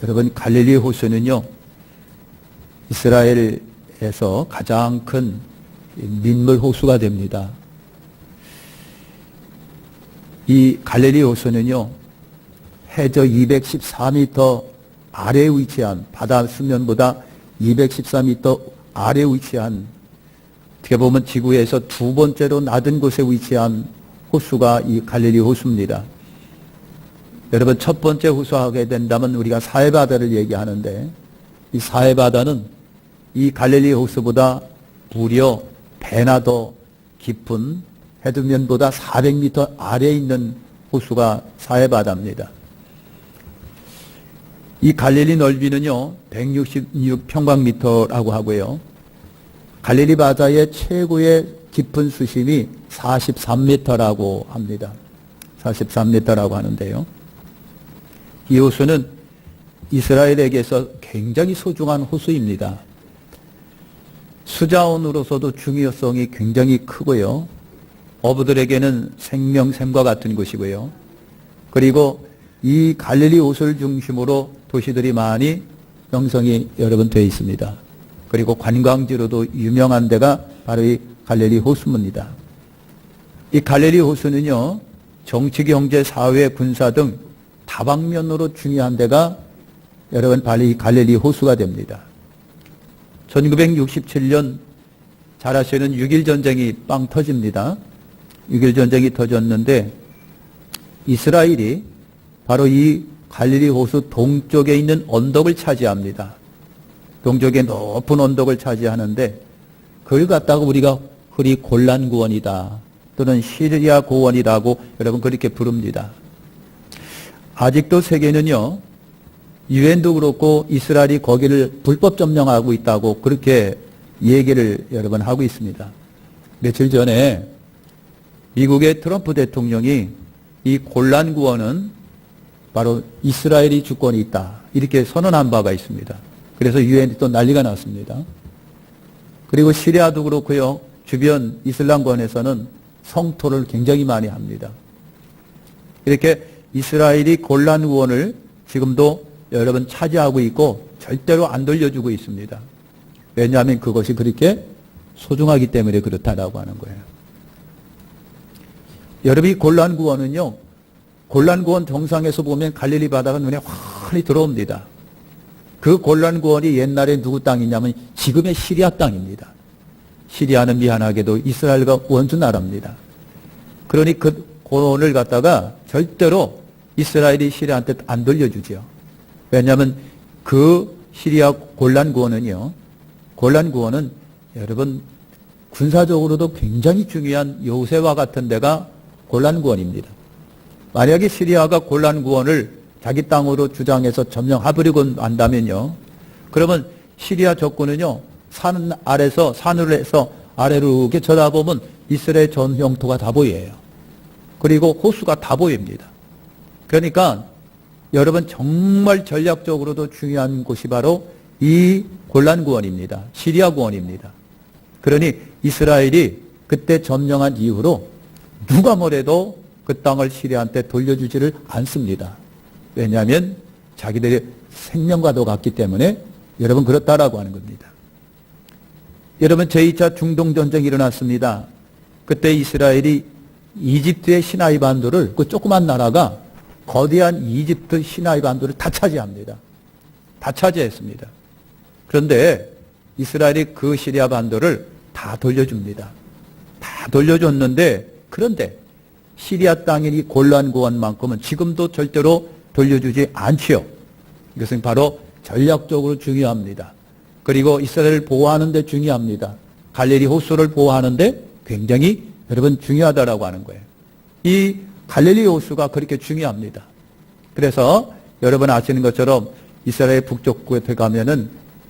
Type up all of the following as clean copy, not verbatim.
여러분, 갈릴리 호수는요, 이스라엘에서 가장 큰 민물 호수가 됩니다. 이 갈릴리 호수는요, 해저 214m 아래에 위치한, 바다 수면보다 214m 아래에 위치한, 어떻게 보면 지구에서 두 번째로 낮은 곳에 위치한 호수가 이 갈릴리 호수입니다. 여러분, 첫 번째 호수하게 된다면 우리가 사해바다를 얘기하는데, 이 사해바다는 이 갈릴리 호수보다 무려 배나 더 깊은 해수면보다 400m 아래에 있는 호수가 사해바다입니다. 이 갈릴리 넓이는요, 166평방미터라고 하고요. 갈릴리 바다의 최고의 깊은 수심이 43m라고 합니다. 43m라고 하는데요. 이 호수는 이스라엘에게서 굉장히 소중한 호수입니다. 수자원으로서도 중요성이 굉장히 크고요. 어부들에게는 생명샘과 같은 곳이고요. 그리고 이 갈릴리 호수를 중심으로 도시들이 많이 형성이 여러분 되어 있습니다. 그리고 관광지로도 유명한 데가 바로 이 갈릴리 호수입니다. 이 갈릴리 호수는요, 정치, 경제, 사회, 군사 등 다방면으로 중요한 데가 여러분 바로 이 갈릴리 호수가 됩니다. 1967년 잘 아시는 6.1전쟁이 빵 터집니다. 6.1전쟁이 터졌는데 이스라엘이 바로 이 갈릴리 호수 동쪽에 있는 언덕을 차지합니다. 동쪽에 높은 언덕을 차지하는데 그걸 갖다가 우리가 흔히 골란 고원이다 또는 시리아 고원이라고 여러분 그렇게 부릅니다. 아직도 세계는요, 유엔도 그렇고 이스라엘이 거기를 불법 점령하고 있다고 그렇게 얘기를 여러분 하고 있습니다. 며칠 전에 미국의 트럼프 대통령이 이 골란 구원은 바로 이스라엘이 주권이 있다 이렇게 선언한 바가 있습니다. 그래서 유엔이 또 난리가 났습니다. 그리고 시리아도 그렇고요, 주변 이슬람권에서는 성토를 굉장히 많이 합니다. 이렇게 이스라엘이 골란 구원을 지금도 여러분 차지하고 있고 절대로 안 돌려주고 있습니다. 왜냐하면 그것이 그렇게 소중하기 때문에 그렇다라고 하는 거예요. 여러분, 이 골란 구원은요, 골란 구원 정상에서 보면 갈릴리 바다가 눈에 환히 들어옵니다. 그 골란 구원이 옛날에 누구 땅이냐면 지금의 시리아 땅입니다. 시리아는 미안하게도 이스라엘과 원수 나라입니다. 그러니 그 구원을 갖다가 절대로 이스라엘이 시리아한테 안 돌려주죠. 왜냐하면 그 시리아 골란 구원은요, 골란 구원은 여러분 군사적으로도 굉장히 중요한 요새와 같은 데가 골란 구원입니다. 만약에 시리아가 골란 구원을 자기 땅으로 주장해서 점령해버리고 한다면요, 그러면 시리아 적군은요, 산 아래서 산으로 해서 아래로 이렇게 쳐다보면 이스라엘 전 영토가 다 보여요. 그리고 호수가 다 보입니다. 그러니까 여러분 정말 전략적으로도 중요한 곳이 바로 이 골란 구원입니다. 시리아 구원입니다. 그러니 이스라엘이 그때 점령한 이후로 누가 뭐래도 그 땅을 시리아한테 돌려주지를 않습니다. 왜냐하면 자기들의 생명과도 같기 때문에 여러분 그렇다라고 하는 겁니다. 여러분, 제2차 중동전쟁이 일어났습니다. 그때 이스라엘이 이집트의 시나이 반도를, 그 조그만 나라가 거대한 이집트 시나이 반도를 다 차지합니다. 다 차지했습니다. 그런데 이스라엘이 그 시리아 반도를 다 돌려줍니다. 다 돌려줬는데, 그런데 시리아 땅인 이 골란 구원만큼은 지금도 절대로 돌려주지 않지요. 이것은 바로 전략적으로 중요합니다. 그리고 이스라엘을 보호하는 데 중요합니다. 갈릴리 호수를 보호하는 데 굉장히 여러분 중요하다라고 하는 거예요. 이 갈릴리 호수가 그렇게 중요합니다. 그래서 여러분 아시는 것처럼 이스라엘 북쪽에 가면은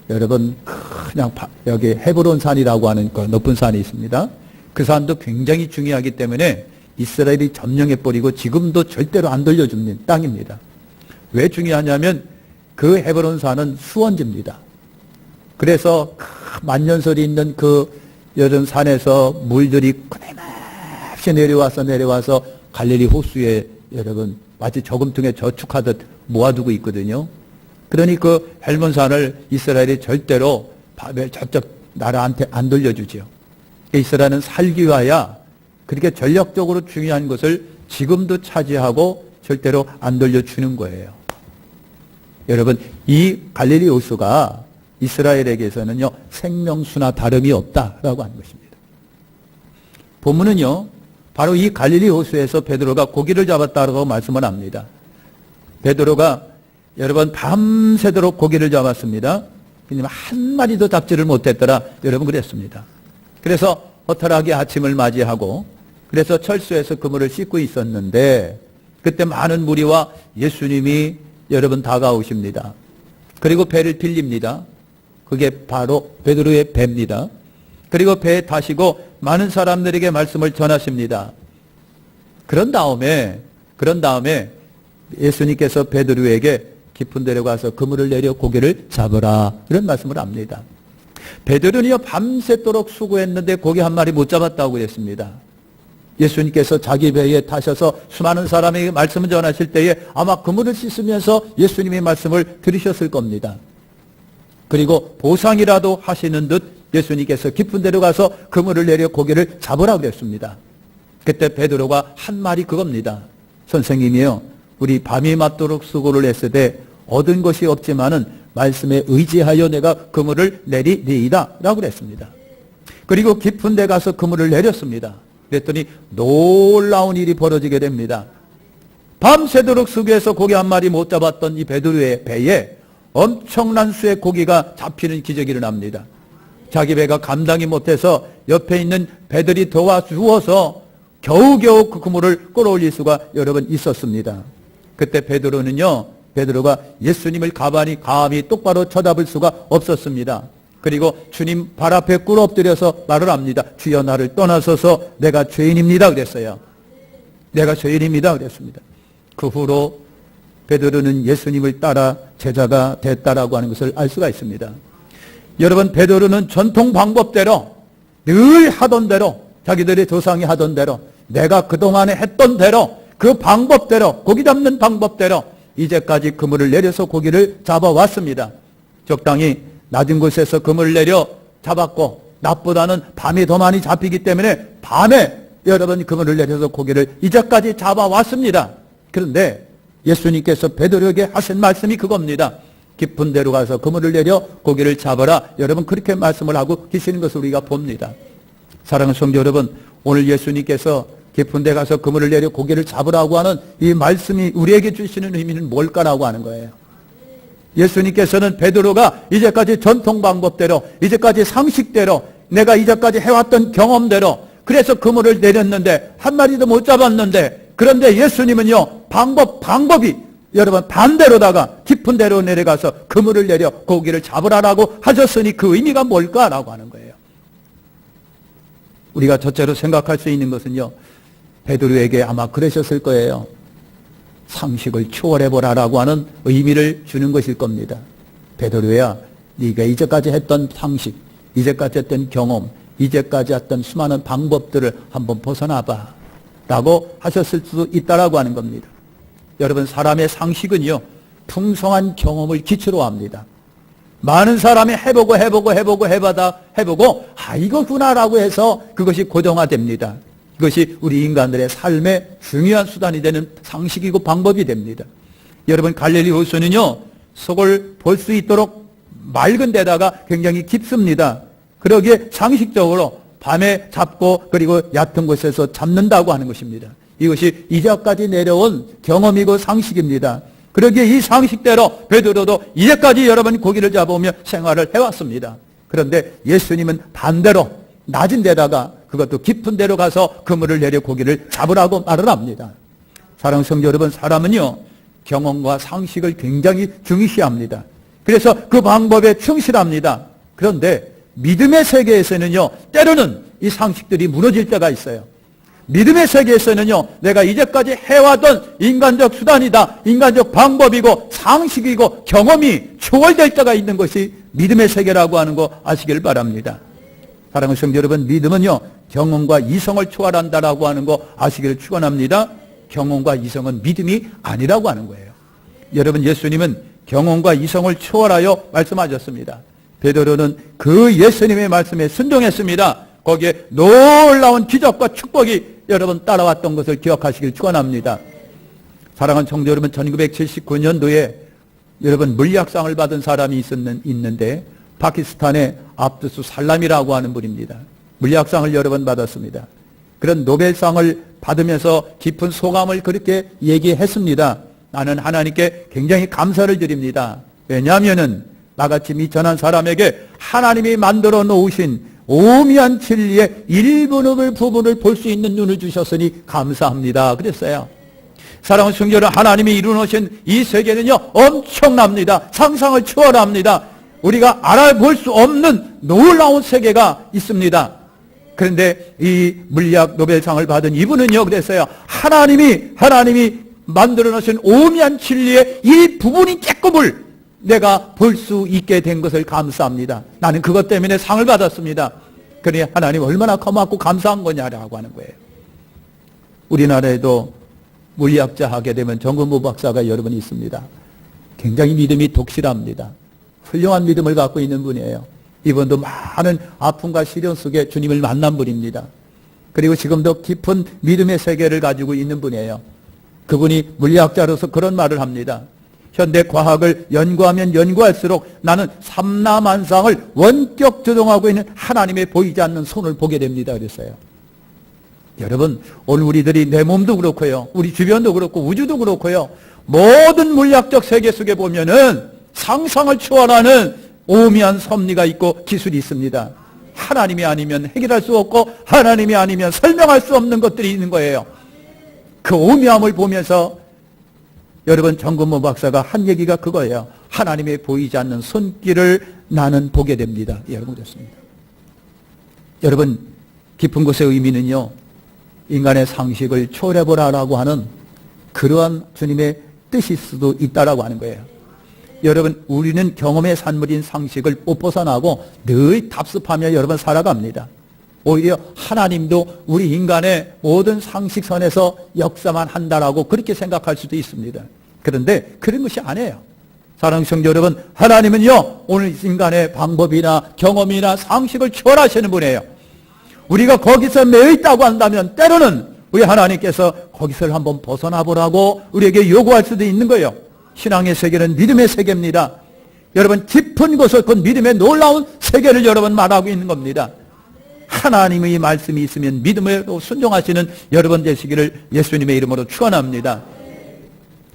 여러분 그냥 여기 헤브론 산이라고 하는 그 높은 산이 있습니다. 그 산도 굉장히 중요하기 때문에 이스라엘이 점령해버리고 지금도 절대로 안 돌려주는 땅입니다. 왜 중요하냐면 그 헤브론 산은 수원지입니다. 그래서 만년설이 있는 그 여름 산에서 물들이 끊임없이 내려와서 갈릴리 호수에 여러분 마치 저금통에 저축하듯 모아두고 있거든요. 그러니 그 헬몬산을 이스라엘이 절대로 바벨 저쪽 나라한테 안 돌려주지요. 이스라엘은 살기 위하여 그렇게 전략적으로 중요한 것을 지금도 차지하고 절대로 안 돌려주는 거예요. 여러분, 이 갈릴리 호수가 이스라엘에게서는요, 생명수나 다름이 없다라고 하는 것입니다. 본문은요, 바로 이 갈릴리 호수에서 베드로가 고기를 잡았다라고 말씀을 합니다. 베드로가 여러분 밤새도록 고기를 잡았습니다. 그냥 한 마리도 잡지를 못했더라. 여러분 그랬습니다. 그래서 허탈하게 아침을 맞이하고 그래서 철수에서 그물을 씻고 있었는데 그때 많은 무리와 예수님이 여러분 다가오십니다. 그리고 배를 빌립니다. 그게 바로 베드로의 배입니다. 그리고 배에 타시고 많은 사람들에게 말씀을 전하십니다. 그런 다음에 예수님께서 베드로에게 깊은 데로 가서 그물을 내려 고기를 잡으라 이런 말씀을 합니다. 베드로는요 밤새도록 수고했는데 고기 한 마리 못 잡았다고 그랬습니다. 예수님께서 자기 배에 타셔서 수많은 사람에게 말씀을 전하실 때에 아마 그물을 씻으면서 예수님의 말씀을 들으셨을 겁니다. 그리고 보상이라도 하시는 듯 예수님께서 깊은 데로 가서 그물을 내려 고기를 잡으라 그랬습니다. 그때 베드로가 한 말이 그겁니다. 선생님이요, 우리 밤이 맞도록 수고를 했을 때 얻은 것이 없지만은 말씀에 의지하여 내가 그물을 내리리이다 라고 그랬습니다. 그리고 깊은 데 가서 그물을 내렸습니다. 그랬더니 놀라운 일이 벌어지게 됩니다. 밤새도록 수고해서 고기 한 마리 못 잡았던 이 베드로의 배에 엄청난 수의 고기가 잡히는 기적이 일어납니다. 자기 배가 감당이 못해서 옆에 있는 배들이 도와주어서 겨우겨우 그 그물을 끌어올릴 수가 여러분 있었습니다. 그때 베드로가 예수님을 감히 똑바로 쳐다볼 수가 없었습니다. 그리고 주님 발 앞에 꿇어 엎드려서 말을 합니다. 주여 나를 떠나소서 내가 죄인입니다 그랬어요. 내가 죄인입니다 그랬습니다. 그 후로 베드로는 예수님을 따라 제자가 됐다라고 하는 것을 알 수가 있습니다. 여러분, 베드로는 전통 방법대로 늘 하던 대로 자기들의 조상이 하던 대로 내가 그동안에 했던 대로 그 방법대로 고기 잡는 방법대로 이제까지 그물을 내려서 고기를 잡아왔습니다. 적당히 낮은 곳에서 그물을 내려 잡았고 낮보다는 밤이 더 많이 잡히기 때문에 밤에 여러분 그물을 내려서 고기를 이제까지 잡아왔습니다. 그런데 예수님께서 베드로에게 하신 말씀이 그겁니다. 깊은 데로 가서 그물을 내려 고기를 잡아라. 여러분 그렇게 말씀을 하고 계시는 것을 우리가 봅니다. 사랑하는 성도 여러분, 오늘 예수님께서 깊은 데 가서 그물을 내려 고기를 잡으라고 하는 이 말씀이 우리에게 주시는 의미는 뭘까라고 하는 거예요. 예수님께서는 베드로가 이제까지 전통 방법대로 이제까지 상식대로 내가 이제까지 해왔던 경험대로 그래서 그물을 내렸는데 한 마리도 못 잡았는데 그런데 예수님은요 방법이 여러분 반대로다가 깊은 데로 내려가서 그물을 내려 고기를 잡으라라고 하셨으니 그 의미가 뭘까라고 하는 거예요. 우리가 첫째로 생각할 수 있는 것은요, 베드로에게 아마 그러셨을 거예요. 상식을 초월해보라라고 하는 의미를 주는 것일 겁니다. 베드로야, 네가 이제까지 했던 상식, 이제까지 했던 경험, 이제까지 했던 수많은 방법들을 한번 벗어나봐 라고 하셨을 수도 있다라고 하는 겁니다. 여러분, 사람의 상식은요 풍성한 경험을 기초로 합니다. 많은 사람이 해보고 이거구나라고 해서 그것이 고정화됩니다. 그것이 우리 인간들의 삶의 중요한 수단이 되는 상식이고 방법이 됩니다. 여러분, 갈릴리 호수는요 속을 볼 수 있도록 맑은 데다가 굉장히 깊습니다. 그러기에 상식적으로 밤에 잡고 그리고 얕은 곳에서 잡는다고 하는 것입니다. 이것이 이제까지 내려온 경험이고 상식입니다. 그러기에 이 상식대로 베드로도 이제까지 여러분 고기를 잡으며 생활을 해왔습니다. 그런데 예수님은 반대로 낮은 데다가 그것도 깊은 데로 가서 그물을 내려 고기를 잡으라고 말을 합니다. 사랑하는 성도 여러분, 사람은요 경험과 상식을 굉장히 중시합니다. 그래서 그 방법에 충실합니다. 그런데 믿음의 세계에서는요 때로는 이 상식들이 무너질 때가 있어요. 믿음의 세계에서는요 내가 이제까지 해왔던 인간적 수단이다, 인간적 방법이고 상식이고 경험이 초월될 때가 있는 것이 믿음의 세계라고 하는 거 아시길 바랍니다. 사랑하는 성도 여러분, 믿음은요 경험과 이성을 초월한다라고 하는 거 아시기를 축원합니다. 경험과 이성은 믿음이 아니라고 하는 거예요. 여러분, 예수님은 경험과 이성을 초월하여 말씀하셨습니다. 베드로는 그 예수님의 말씀에 순종했습니다. 거기에 놀라운 기적과 축복이 여러분 따라왔던 것을 기억하시길 축원합니다. 사랑하는 성도 여러분, 1979년도에 여러분 물리학상을 받은 사람이 있는데 파키스탄의 압두스 살람이라고 하는 분입니다. 물리학상을 여러 번 받았습니다. 그런 노벨상을 받으면서 깊은 소감을 그렇게 얘기했습니다. 나는 하나님께 굉장히 감사를 드립니다. 왜냐하면은 나같이 미천한 사람에게 하나님이 만들어 놓으신 오미한 진리의 일부분을 부분을 볼 수 있는 눈을 주셨으니 감사합니다. 그랬어요. 사랑하는 성도 여러분, 하나님이 이루어놓으신 이 세계는요 엄청납니다. 상상을 초월합니다. 우리가 알아볼 수 없는 놀라운 세계가 있습니다. 그런데 이 물리학 노벨상을 받은 이분은요 그랬어요. 하나님이 만들어 놓으신 오미한 진리의 이 부분이 조금을 내가 볼 수 있게 된 것을 감사합니다. 나는 그것 때문에 상을 받았습니다. 그러니 하나님 얼마나 고맙고 감사한 거냐라고 하는 거예요. 우리나라에도 물리학자 하게 되면 정근보 박사가 여러 분 있습니다. 굉장히 믿음이 독실합니다. 훌륭한 믿음을 갖고 있는 분이에요. 이분도 많은 아픔과 시련 속에 주님을 만난 분입니다. 그리고 지금도 깊은 믿음의 세계를 가지고 있는 분이에요. 그분이 물리학자로서 그런 말을 합니다. 현대 과학을 연구하면 연구할수록 나는 삼라만상을 원격 조종하고 있는 하나님의 보이지 않는 손을 보게 됩니다. 그랬어요. 여러분, 오늘 우리들이 내 몸도 그렇고요, 우리 주변도 그렇고 우주도 그렇고요, 모든 물리학적 세계 속에 보면은 상상을 초월하는 오미한 섭리가 있고 기술이 있습니다. 하나님이 아니면 해결할 수 없고 하나님이 아니면 설명할 수 없는 것들이 있는 거예요. 그 오미함을 보면서 여러분 정근모 박사가 한 얘기가 그거예요. 하나님의 보이지 않는 손길을 나는 보게 됩니다. 여러분 그렇습니다. 여러분 깊은 곳의 의미는요, 인간의 상식을 초월해보라라고 하는 그러한 주님의 뜻일 수도 있다라고 하는 거예요. 여러분 우리는 경험의 산물인 상식을 못 벗어나고 늘 답습하며 여러분 살아갑니다. 오히려 하나님도 우리 인간의 모든 상식선에서 역사만 한다라고 그렇게 생각할 수도 있습니다. 그런데 그런 것이 아니에요. 사랑하는 성도 여러분, 하나님은요 오늘 인간의 방법이나 경험이나 상식을 초월하시는 분이에요. 우리가 거기서 매여 있다고 한다면 때로는 우리 하나님께서 거기서 한번 벗어나 보라고 우리에게 요구할 수도 있는 거예요. 신앙의 세계는 믿음의 세계입니다. 여러분 깊은 곳을 그 믿음의 놀라운 세계를 여러분 말하고 있는 겁니다. 하나님의 말씀이 있으면 믿음으로 순종하시는 여러분 되시기를 예수님의 이름으로 축원합니다.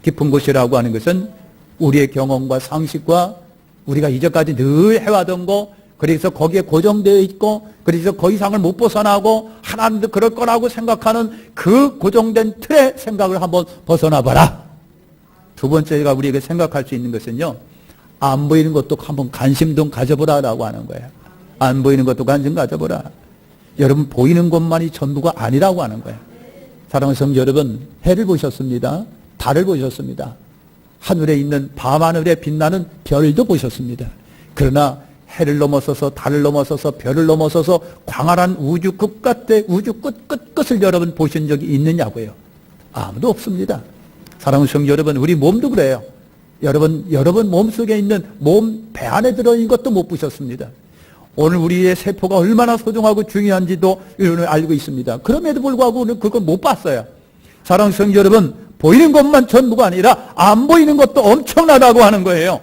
깊은 곳이라고 하는 것은 우리의 경험과 상식과 우리가 이제까지 늘 해왔던 거, 그래서 거기에 고정되어 있고 그래서 그 이상을 못 벗어나고 하나님도 그럴 거라고 생각하는 그 고정된 틀의 생각을 한번 벗어나 봐라. 두 번째가 우리에게 생각할 수 있는 것은요, 안 보이는 것도 한번 관심 좀 가져보라라고 하는 거예요. 안 보이는 것도 관심 가져보라. 여러분 보이는 것만이 전부가 아니라고 하는 거예요. 사랑하는 성도 여러분, 해를 보셨습니다. 달을 보셨습니다. 하늘에 있는 밤하늘에 빛나는 별도 보셨습니다. 그러나 해를 넘어서서 달을 넘어서서 별을 넘어서서 광활한 우주 끝끝에 우주 끝끝을 여러분 보신 적이 있느냐고요? 아무도 없습니다. 사랑하는 성도 여러분, 우리 몸도 그래요. 여러분 몸속에 있는 몸 배 안에 들어있는 것도 못 보셨습니다. 오늘 우리의 세포가 얼마나 소중하고 중요한지도 여러분 알고 있습니다. 그럼에도 불구하고 우리는 그걸 못 봤어요. 사랑하는 성도 여러분, 보이는 것만 전부가 아니라 안 보이는 것도 엄청나다고 하는 거예요.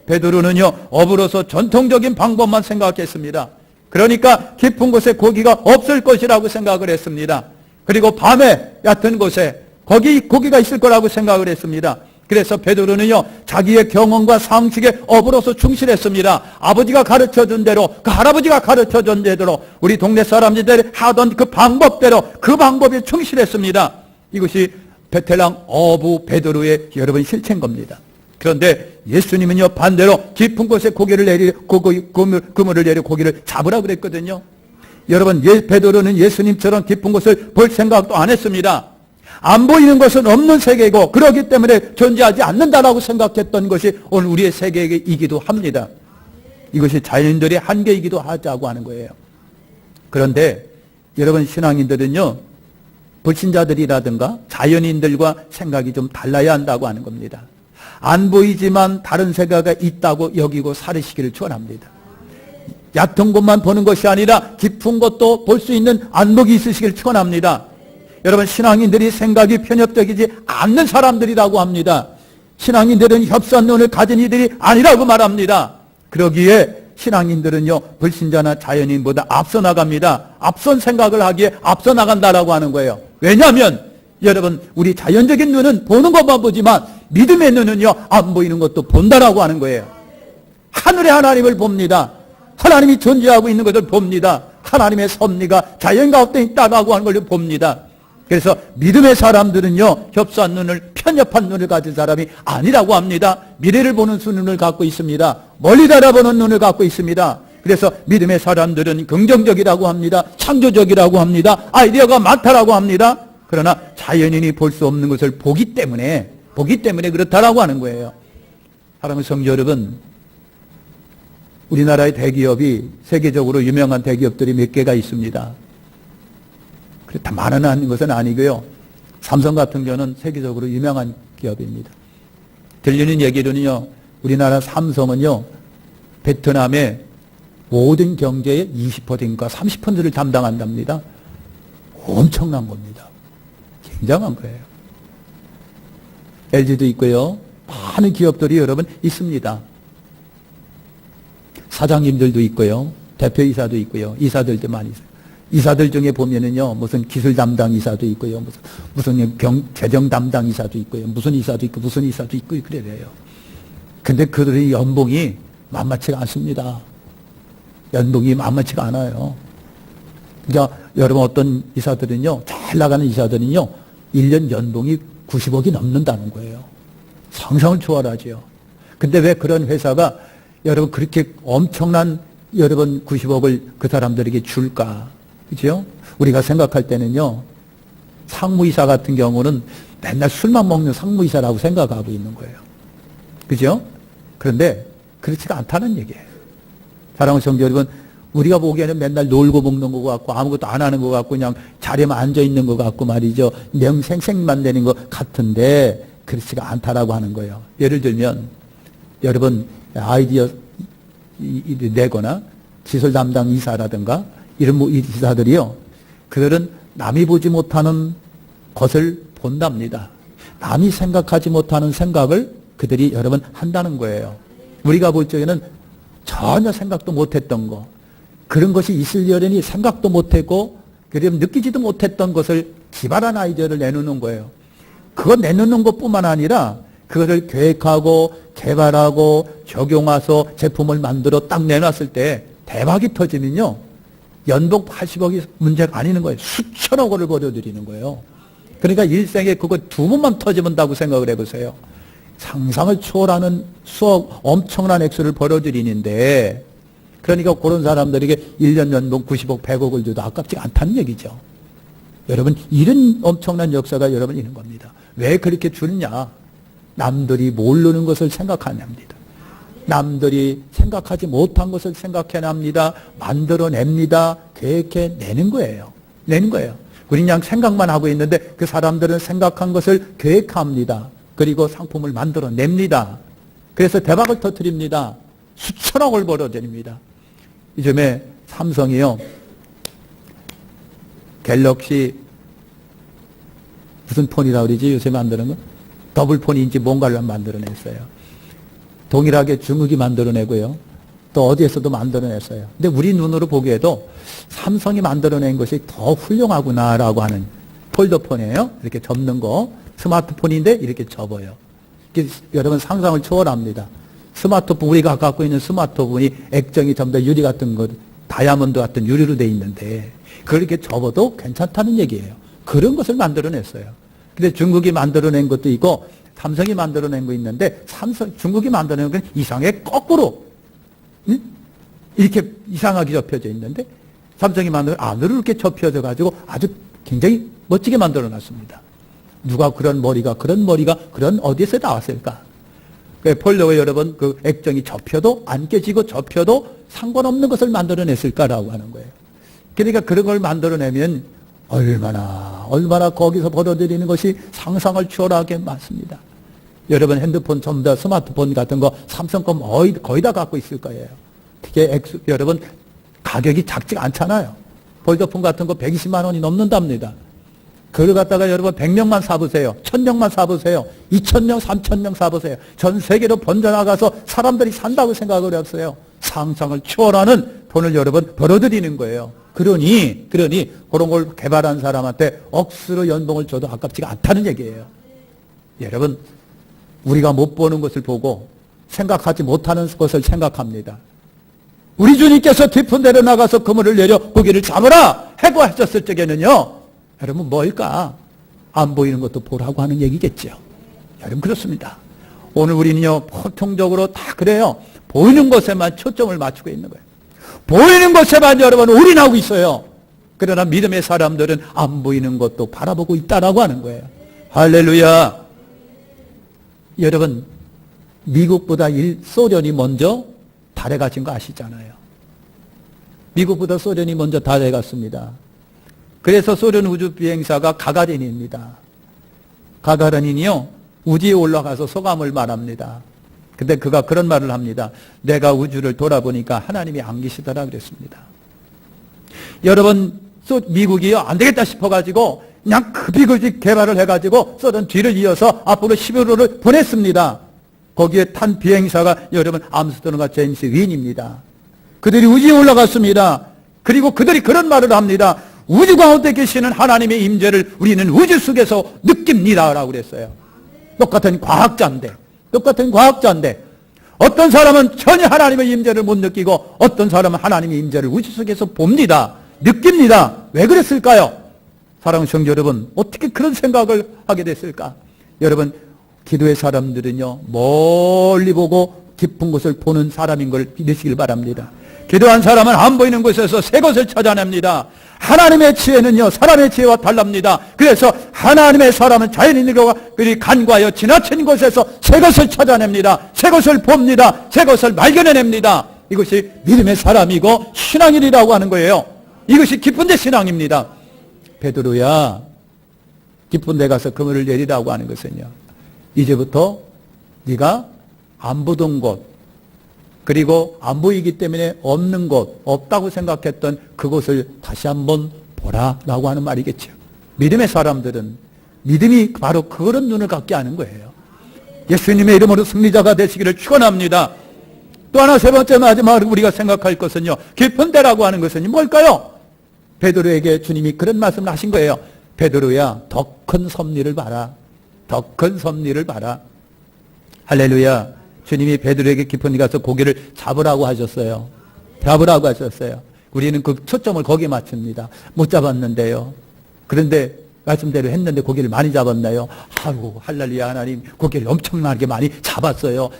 베드로는요 업으로서 전통적인 방법만 생각했습니다. 그러니까 깊은 곳에 고기가 없을 것이라고 생각을 했습니다. 그리고 밤에 얕은 곳에 고기가 있을 거라고 생각을 했습니다. 그래서 베드로는요 자기의 경험과 상식에 업으로서 충실했습니다. 아버지가 가르쳐준 대로, 그 할아버지가 가르쳐준 대로, 우리 동네 사람들이 하던 그 방법대로 그 방법에 충실했습니다. 이것이 베테랑 어부 베드로의 여러분 실체인 겁니다. 그런데 예수님은요 반대로 깊은 곳에 그물을 내려 고기를 잡으라 그랬거든요. 여러분 베드로는 예수님처럼 깊은 곳을 볼 생각도 안 했습니다. 안 보이는 것은 없는 세계이고 그렇기 때문에 존재하지 않는다라고 생각했던 것이 오늘 우리의 세계이기도 합니다. 이것이 자연인들의 한계이기도 하자고 하는 거예요. 그런데 여러분 신앙인들은요 불신자들이라든가 자연인들과 생각이 좀 달라야 한다고 하는 겁니다. 안 보이지만 다른 세계가 있다고 여기고 살으시기를 축원합니다. 얕은 곳만 보는 것이 아니라 깊은 것도 볼 수 있는 안목이 있으시길 축원합니다. 여러분, 신앙인들이 생각이 편협적이지 않는 사람들이라고 합니다. 신앙인들은 협소한 눈을 가진 이들이 아니라고 말합니다. 그러기에 신앙인들은요, 불신자나 자연인보다 앞서 나갑니다. 앞선 생각을 하기에 앞서 나간다라고 하는 거예요. 왜냐하면 여러분, 우리 자연적인 눈은 보는 것만 보지만 믿음의 눈은요, 안 보이는 것도 본다라고 하는 거예요. 하늘의 하나님을 봅니다. 하나님이 존재하고 있는 것을 봅니다. 하나님의 섭리가 자연 가운데 있다라고 하는 걸 봅니다. 그래서 믿음의 사람들은요, 협소한 눈을, 편협한 눈을 가진 사람이 아니라고 합니다. 미래를 보는 눈을 갖고 있습니다. 멀리 바라보는 눈을 갖고 있습니다. 그래서 믿음의 사람들은 긍정적이라고 합니다. 창조적이라고 합니다. 아이디어가 많다라고 합니다. 그러나 자연인이 볼 수 없는 것을 보기 때문에 그렇다라고 하는 거예요. 사랑하는 성도 여러분, 우리나라의 대기업이 세계적으로 유명한 대기업들이 몇 개가 있습니다. 다 많은 것은 아니고요. 삼성 같은 경우는 세계적으로 유명한 기업입니다. 들리는 얘기로는요, 우리나라 삼성은요, 베트남의 모든 경제의 20%인가 30%를 담당한답니다. 엄청난 겁니다. 굉장한 거예요. LG도 있고요. 많은 기업들이 여러분 있습니다. 사장님들도 있고요. 대표이사도 있고요. 이사들도 많이 있어요. 이사들 중에 보면은요, 무슨 기술 담당 이사도 있고요. 무슨 재정 담당 이사도 있고요. 무슨 이사도 있고, 무슨 이사도 있고, 그래요. 근데 그들의 연봉이 만만치가 않습니다. 연봉이 만만치가 않아요. 그러니까 여러분, 어떤 이사들은요, 잘 나가는 이사들은요, 1년 연봉이 90억이 넘는다는 거예요. 상상을 초월하죠. 근데 왜 그런 회사가 여러분 그렇게 엄청난 여러분 90억을 그 사람들에게 줄까? 그죠? 우리가 생각할 때는요, 상무이사 같은 경우는 맨날 술만 먹는 상무이사라고 생각하고 있는 거예요. 그죠? 그런데 그렇지가 않다는 얘기예요. 사랑하는 성도 여러분, 우리가 보기에는 맨날 놀고 먹는 것 같고 아무것도 안 하는 것 같고 그냥 자리에만 앉아 있는 것 같고 말이죠. 명생생만 되는 것 같은데 그렇지가 않다라고 하는 거예요. 예를 들면 여러분 아이디어 내거나 기술 담당 이사라든가 이런 이사들이요, 그들은 남이 보지 못하는 것을 본답니다. 남이 생각하지 못하는 생각을 그들이 여러분 한다는 거예요. 우리가 볼 적에는 전혀 생각도 못했던 거, 그런 것이 있으려니 생각도 못했고 그럼 느끼지도 못했던 것을 기발한 아이디어를 내놓는 거예요. 그거 내놓는 것뿐만 아니라 그것을 계획하고 개발하고 적용해서 제품을 만들어 딱 내놨을 때 대박이 터지면요, 연봉 80억이 문제가 아니는 거예요. 수천억을 벌어들이는 거예요. 그러니까 일생에 그거 두 번만 터지면다고 생각을 해보세요. 상상을 초월하는 수억 엄청난 액수를 벌어들이는데, 그러니까 그런 사람들에게 1년 연봉 90억 100억을 줘도 아깝지 않다는 얘기죠. 여러분, 이런 엄청난 역사가 여러분 있는 겁니다. 왜 그렇게 주느냐? 남들이 모르는 것을 생각하랍니다. 남들이 생각하지 못한 것을 생각해냅니다. 만들어냅니다. 계획해내는 거예요. 내는 거예요. 우리 그냥 생각만 하고 있는데 그 사람들은 생각한 것을 계획합니다. 그리고 상품을 만들어냅니다. 그래서 대박을 터뜨립니다. 수천억을 벌어들입니다. 요즘에 삼성이요, 갤럭시 무슨 폰이라고 그러지? 요새 만드는 거? 더블폰인지 뭔가를 만들어냈어요. 동일하게 중국이 만들어내고요. 또 어디에서도 만들어냈어요. 근데 우리 눈으로 보기에도 삼성이 만들어낸 것이 더 훌륭하구나라고 하는 폴더폰이에요. 이렇게 접는 거. 스마트폰인데 이렇게 접어요. 여러분 상상을 초월합니다. 스마트폰, 우리가 갖고 있는 스마트폰이 액정이 전부 다 유리 같은 거, 다이아몬드 같은 유리로 돼 있는데 그렇게 접어도 괜찮다는 얘기예요. 그런 것을 만들어냈어요. 근데 중국이 만들어낸 것도 있고 삼성이 만들어낸 거 있는데 중국이 만들어낸 건 이상하게 거꾸로 이렇게 이상하게 접혀져 있는데 삼성이 만든 안으로 이렇게 접혀져 가지고 아주 굉장히 멋지게 만들어놨습니다. 누가 그런 머리가 그런 어디에서 나왔을까? 폴더가 여러분 그 액정이 접혀도 안 깨지고 접혀도 상관없는 것을 만들어냈을까라고 하는 거예요. 그러니까 그런 걸 만들어내면 얼마나 거기서 벌어들이는 것이 상상을 초월하게 많습니다. 여러분 핸드폰 전부 다 스마트폰 같은 거 삼성 거 거의 다 갖고 있을 거예요. 특히 여러분 가격이 작지가 않잖아요. 폴더폰 같은 거 120만 원이 넘는답니다. 그걸 갖다가 여러분 100명만 사보세요. 1000명만 사보세요. 2000명, 3000명 사보세요. 전 세계로 번져나가서 사람들이 산다고 생각을 했어요. 상상을 초월하는 돈을 여러분 벌어들이는 거예요. 그러니 그런 걸 개발한 사람한테 억수로 연봉을 줘도 아깝지가 않다는 얘기예요. 여러분, 우리가 못 보는 것을 보고 생각하지 못하는 것을 생각합니다. 우리 주님께서 깊은 데로 나가서 그물을 내려 고기를 잡으라 하고 하셨을 적에는요, 여러분 뭘까? 안 보이는 것도 보라고 하는 얘기겠죠. 여러분 그렇습니다. 오늘 우리는요 보통적으로 다 그래요. 보이는 것에만 초점을 맞추고 있는 거예요. 보이는 것에만 여러분 올인하고 있어요. 그러나 믿음의 사람들은 안 보이는 것도 바라보고 있다라고 하는 거예요. 할렐루야. 여러분 미국보다 소련이 먼저 달에 가신 거 아시잖아요. 미국보다 소련이 먼저 달에 갔습니다. 그래서 소련 우주비행사가 가가린입니다. 가가린이요 우주에 올라가서 소감을 말합니다. 근데 그가 그런 말을 합니다. 내가 우주를 돌아보니까 하나님이 안 계시더라 그랬습니다. 여러분 미국이요 안 되겠다 싶어가지고 그냥 급히 개발을 해가지고 소련 뒤를 이어서 앞으로 11호를 보냈습니다. 거기에 탄 비행사가 여러분 암스트롱과 제임스 윈입니다. 그들이 우주에 올라갔습니다. 그리고 그들이 그런 말을 합니다. 우주 가운데 계시는 하나님의 임재를 우리는 우주 속에서 느낍니다 라고 그랬어요. 똑같은 과학자인데 어떤 사람은 전혀 하나님의 임재를 못 느끼고 어떤 사람은 하나님의 임재를 우주 속에서 봅니다. 느낍니다. 왜 그랬을까요? 사랑하는 성도 여러분, 어떻게 그런 생각을 하게 됐을까? 여러분 기도의 사람들은요 멀리 보고 깊은 곳을 보는 사람인 걸 믿으시길 바랍니다. 기도한 사람은 안 보이는 곳에서 새 것을 찾아냅니다. 하나님의 지혜는요 사람의 지혜와 달랍니다. 그래서 하나님의 사람은 자연인으로 그리 간과하여 지나친 곳에서 새 것을 찾아냅니다. 새 것을 봅니다. 새 것을 발견해냅니다. 이것이 믿음의 사람이고 신앙인이라고 하는 거예요. 이것이 깊은 데 신앙입니다. 베드로야 깊은 데 가서 그물을 내리라고 하는 것은요 이제부터 네가 안 보던 곳 그리고 안 보이기 때문에 없는 곳, 없다고 생각했던 그곳을 다시 한번 보라라고 하는 말이겠죠. 믿음의 사람들은 믿음이 바로 그런 눈을 갖게 하는 거예요. 예수님의 이름으로 승리자가 되시기를 축원합니다. 또 하나 세 번째 마지막으로 우리가 생각할 것은요. 깊은 데라고 하는 것은 뭘까요? 베드로에게 주님이 그런 말씀을 하신 거예요. 베드로야 더 큰 섭리를 봐라. 더 큰 섭리를 봐라. 할렐루야. 주님이 베드로에게 깊은 데 가서 고기를 잡으라고 하셨어요. 잡으라고 하셨어요. 우리는 그 초점을 거기에 맞춥니다. 못 잡았는데요. 그런데 말씀대로 했는데 고기를 많이 잡았나요? 아이고 할렐루야 하나님 고기를 엄청나게 많이 잡았어요.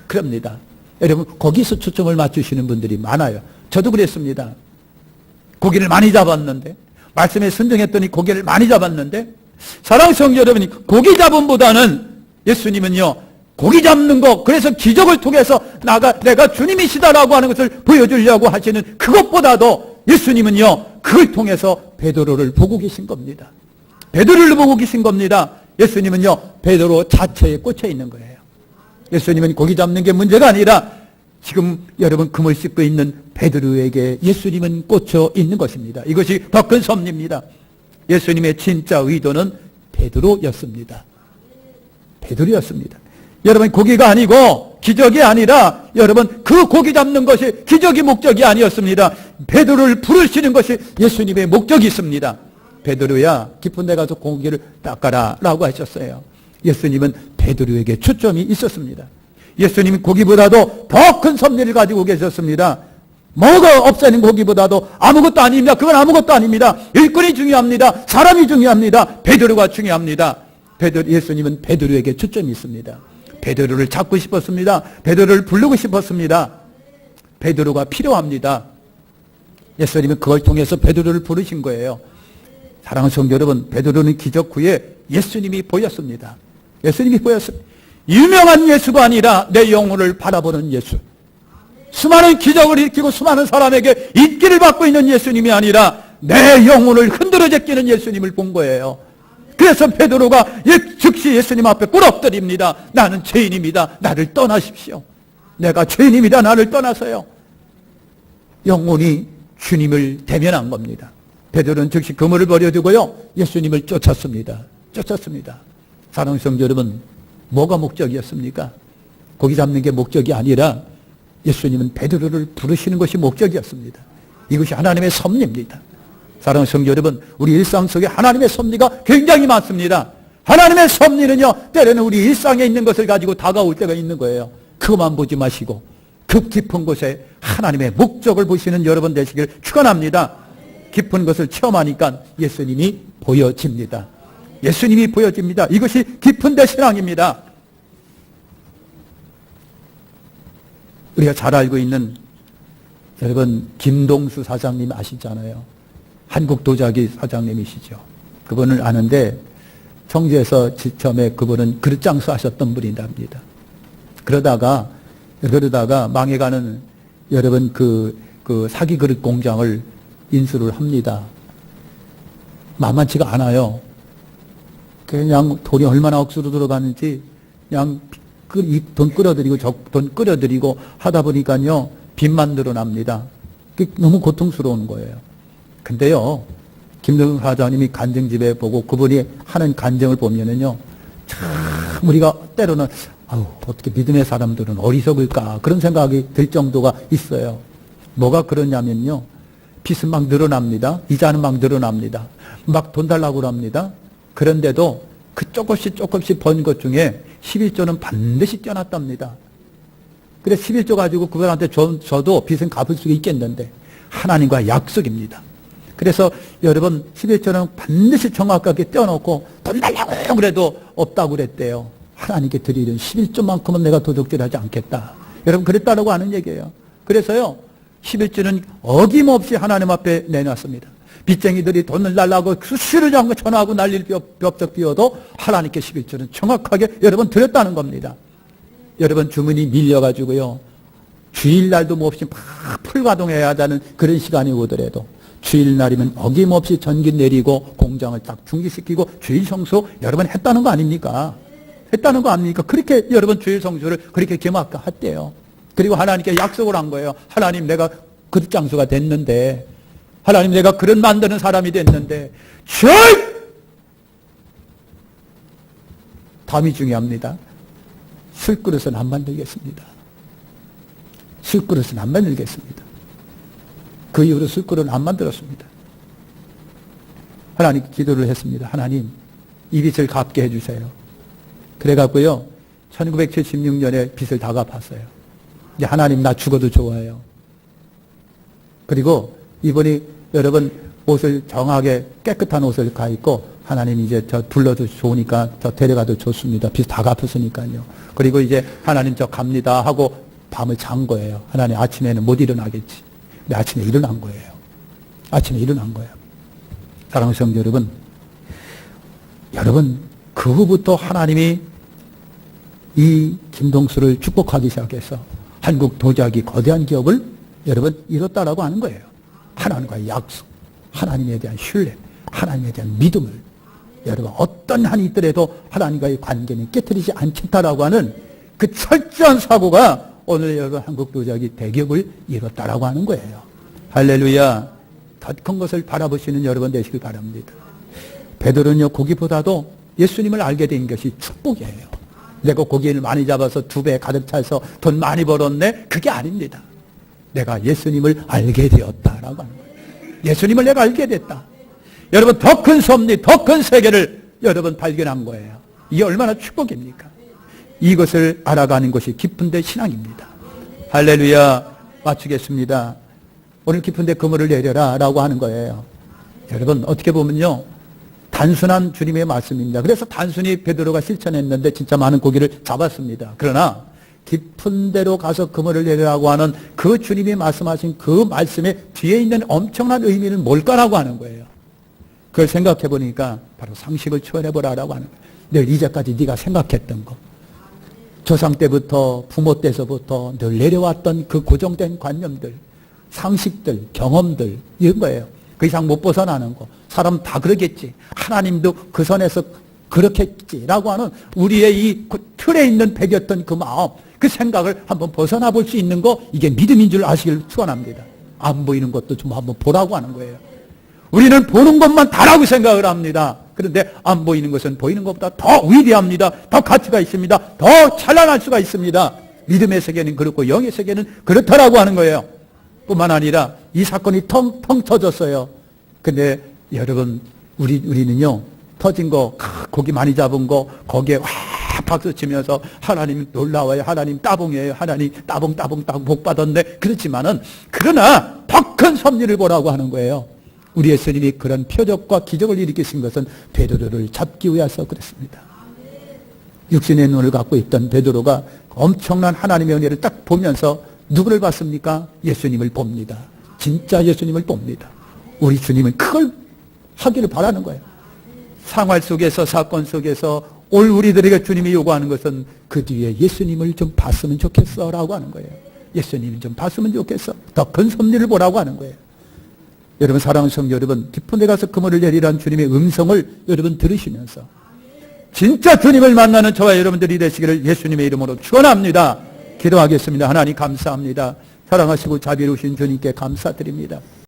그럽니다. 여러분 거기서 초점을 맞추시는 분들이 많아요. 저도 그랬습니다. 고기를 많이 잡았는데 말씀에 순종했더니 고기를 많이 잡았는데 사랑하는 성도 여러분이 고기 잡음보다는 예수님은요 고기 잡는 거 그래서 기적을 통해서 내가 주님이시다라고 하는 것을 보여주려고 하시는 그것보다도 예수님은요 그걸 통해서 베드로를 보고 계신 겁니다. 베드로를 보고 계신 겁니다. 예수님은요 베드로 자체에 꽂혀 있는 거예요. 예수님은 고기 잡는 게 문제가 아니라 지금 여러분 그물 씻고 있는 베드로에게 예수님은 꽂혀 있는 것입니다. 이것이 더 큰 섭리입니다. 예수님의 진짜 의도는 베드로였습니다. 베드로였습니다. 여러분 고기가 아니고 기적이 아니라 여러분 그 고기 잡는 것이 기적이 목적이 아니었습니다. 베드로를 부르시는 것이 예수님의 목적이 있습니다. 베드로야 깊은 데 가서 고기를 닦아라 라고 하셨어요. 예수님은 베드로에게 초점이 있었습니다. 예수님이 고기보다도 더 큰 섭리를 가지고 계셨습니다. 뭐가 없애는 고기보다도 아무것도 아닙니다. 그건 아무것도 아닙니다. 일꾼이 중요합니다. 사람이 중요합니다. 베드로가 중요합니다. 예수님은 베드로에게 초점이 있습니다. 베드로를 잡고 싶었습니다. 베드로를 부르고 싶었습니다. 베드로가 필요합니다. 예수님은 그걸 통해서 베드로를 부르신 거예요. 사랑하는 성도 여러분, 베드로는 기적 후에 예수님이 보였습니다. 예수님이 보였습니다. 유명한 예수가 아니라 내 영혼을 바라보는 예수. 수많은 기적을 일으키고 수많은 사람에게 인기를 받고 있는 예수님이 아니라 내 영혼을 흔들어 제끼는 예수님을 본 거예요. 그 그래서 베드로가 즉시 예수님 앞에 꿇어엎드립니다. 나는 죄인입니다. 나를 떠나십시오. 내가 죄인입니다. 나를 떠나서요. 영혼이 주님을 대면한 겁니다. 베드로는 즉시 그물을 버려두고요, 예수님을 쫓았습니다. 사랑하는 성도 여러분, 뭐가 목적이었습니까? 고기 잡는 게 목적이 아니라 예수님은 베드로를 부르시는 것이 목적이었습니다. 이것이 하나님의 섭리입니다. 사랑하는 성도 여러분, 우리 일상 속에 하나님의 섭리가 굉장히 많습니다. 하나님의 섭리는요, 때로는 우리 일상에 있는 것을 가지고 다가올 때가 있는 거예요. 그것만 보지 마시고 그 깊은 곳에 하나님의 목적을 보시는 여러분 되시길 축원합니다. 깊은 것을 체험하니까 예수님이 보여집니다. 예수님이 보여집니다. 이것이 깊은 데 신앙입니다. 우리가 잘 알고 있는 여러분 김동수 사장님 아시잖아요. 한국도자기 사장님이시죠. 그분을 아는데 청주에서 처음에 그분은 그릇 장수하셨던 분이랍니다. 그러다가 망해가는 여러분 그 사기 그릇 공장을 인수를 합니다. 만만치가 않아요. 그냥 돈이 얼마나 억수로 들어가는지 그냥 돈 끌어들이고 돈 끌어들이고 하다 보니까요 빚만 늘어납니다. 너무 고통스러운 거예요. 근데요 김동수 사장님이 간증집에 보고 그분이 하는 간증을 보면은요 참 우리가 때로는 어떻게 믿음의 사람들은 어리석을까 그런 생각이 들 정도가 있어요. 뭐가 그러냐면요 빚은 막 늘어납니다. 이자는 막 늘어납니다. 막 돈 달라고 합니다. 그런데도 그 조금씩 번 것 중에 11조는 반드시 떼어놨답니다. 그래서 11조 가지고 그분한테 줘도 빚은 갚을 수 있겠는데 하나님과 약속입니다. 그래서 여러분 11조는 반드시 정확하게 떼어놓고 돈 달라고 그래도 없다고 그랬대요. 하나님께 드리는 11조만큼은 내가 도둑질하지 않겠다. 여러분 그랬다라고 하는 얘기예요. 그래서요 11조는 어김없이 하나님 앞에 내놨습니다. 빚쟁이들이 돈을 달라고 수시를 전화하고 난리를 벽적 비워도 하나님께 11조는 정확하게 여러분 드렸다는 겁니다. 여러분 주문이 밀려가지고요 주일날도 몹시 막 풀가동해야 하는 그런 시간이 오더라도 주일날이면 어김없이 전기 내리고 공장을 딱 중지시키고 주일 성수 여러분 했다는 거 아닙니까? 그렇게 여러분 주일 성수를 그렇게 겸하했대요. 그리고 하나님께 약속을 한 거예요. 하나님 내가 그릇 장수가 됐는데 하나님 내가 그릇 만드는 사람이 됐는데 다음이 중요합니다. 술그릇은 안 만들겠습니다. 그 이후로 술그릇은 안 만들었습니다. 하나님 기도를 했습니다. 하나님 이 빚을 갚게 해주세요. 그래갖고요 1976년에 빚을 다 갚았어요. 이제 하나님 나 죽어도 좋아요. 그리고 이분이 여러분 옷을 정하게 깨끗한 옷을 가 입고 하나님 이제 저 불러도 좋으니까 저 데려가도 좋습니다. 빚 다 갚았으니까요. 그리고 이제 하나님 저 갑니다 하고 밤을 잔 거예요. 하나님 아침에는 못 일어나겠지. 근데 아침에 일어난 거예요. 사랑하는 성도 여러분 그 후부터 하나님이 이 김동수를 축복하기 시작해서 한국 도자기 거대한 기업을 여러분 이뤘다라고 하는 거예요. 하나님과의 약속, 하나님에 대한 신뢰, 하나님에 대한 믿음을 여러분 어떤 한이 있더라도 하나님과의 관계는 깨트리지 않겠다라고 하는 그 철저한 사고가 오늘 여러분 한국 도자기 대기업을 이뤘다라고 하는 거예요. 할렐루야. 더 큰 것을 바라보시는 여러분 되시길 바랍니다. 베드로는요 고기보다도 예수님을 알게 된 것이 축복이에요. 내가 고기를 많이 잡아서 2배 가득 차서 돈 많이 벌었네? 그게 아닙니다. 내가 예수님을 알게 되었다라고 하는 거예요. 예수님을 내가 알게 됐다. 여러분 더 큰 섭리, 더 큰 세계를 여러분 발견한 거예요. 이게 얼마나 축복입니까? 이것을 알아가는 것이 깊은데 신앙입니다. 할렐루야. 마치겠습니다. 오늘 깊은데 그물을 내려라 라고 하는 거예요. 여러분 어떻게 보면요 단순한 주님의 말씀입니다. 그래서 단순히 베드로가 실천했는데 진짜 많은 고기를 잡았습니다. 그러나 깊은 데로 가서 그물을 내려라고 하는 그 주님이 말씀하신 그 말씀의 뒤에 있는 엄청난 의미는 뭘까라고 하는 거예요. 그걸 생각해 보니까 바로 상식을 초월해보라라고 하는 거예요. 늘 이제까지 네가 생각했던 거, 조상 때부터 부모 때서부터 늘 내려왔던 그 고정된 관념들, 상식들, 경험들 이런 거예요. 그 이상 못 벗어나는 거. 사람 다 그러겠지. 하나님도 그 선에서 그렇겠지라고 하는 우리의 이 틀에 있는 배겼던 그 마음, 그 생각을 한번 벗어나 볼 수 있는 거, 이게 믿음인 줄 아시길 축원합니다. 안 보이는 것도 좀 한번 보라고 하는 거예요. 우리는 보는 것만 다라고 생각을 합니다. 그런데 안 보이는 것은 보이는 것보다 더 위대합니다. 더 가치가 있습니다. 더 찬란할 수가 있습니다. 믿음의 세계는 그렇고 영의 세계는 그렇다라고 하는 거예요. 뿐만 아니라 이 사건이 텅텅 터졌어요. 근데 여러분, 우리는요, 터진 거, 고기 많이 잡은 거, 거기에 와 박수 치면서 하나님 놀라워요. 하나님 따봉이에요. 하나님 따봉 복 받았네. 그렇지만은, 그러나 더 큰 섭리를 보라고 하는 거예요. 우리 예수님이 그런 표적과 기적을 일으키신 것은 베드로를 잡기 위해서 그랬습니다. 육신의 눈을 갖고 있던 베드로가 엄청난 하나님의 은혜를 딱 보면서 누구를 봤습니까? 예수님을 봅니다. 진짜 예수님을 봅니다. 우리 주님은 그걸 하기를 바라는 거예요. 생활 속에서, 사건 속에서 올 우리들에게 주님이 요구하는 것은 그 뒤에 예수님을 좀 봤으면 좋겠어 라고 하는 거예요. 예수님을 좀 봤으면 좋겠어. 더 큰 섭리를 보라고 하는 거예요. 여러분, 사랑하는 성도 여러분, 깊은 데 가서 그물을 내리라는 주님의 음성을 여러분 들으시면서 진짜 주님을 만나는 저와 여러분들이 되시기를 예수님의 이름으로 축원합니다. 기도하겠습니다. 하나님 감사합니다. 사랑하시고 자비로우신 주님께 감사드립니다.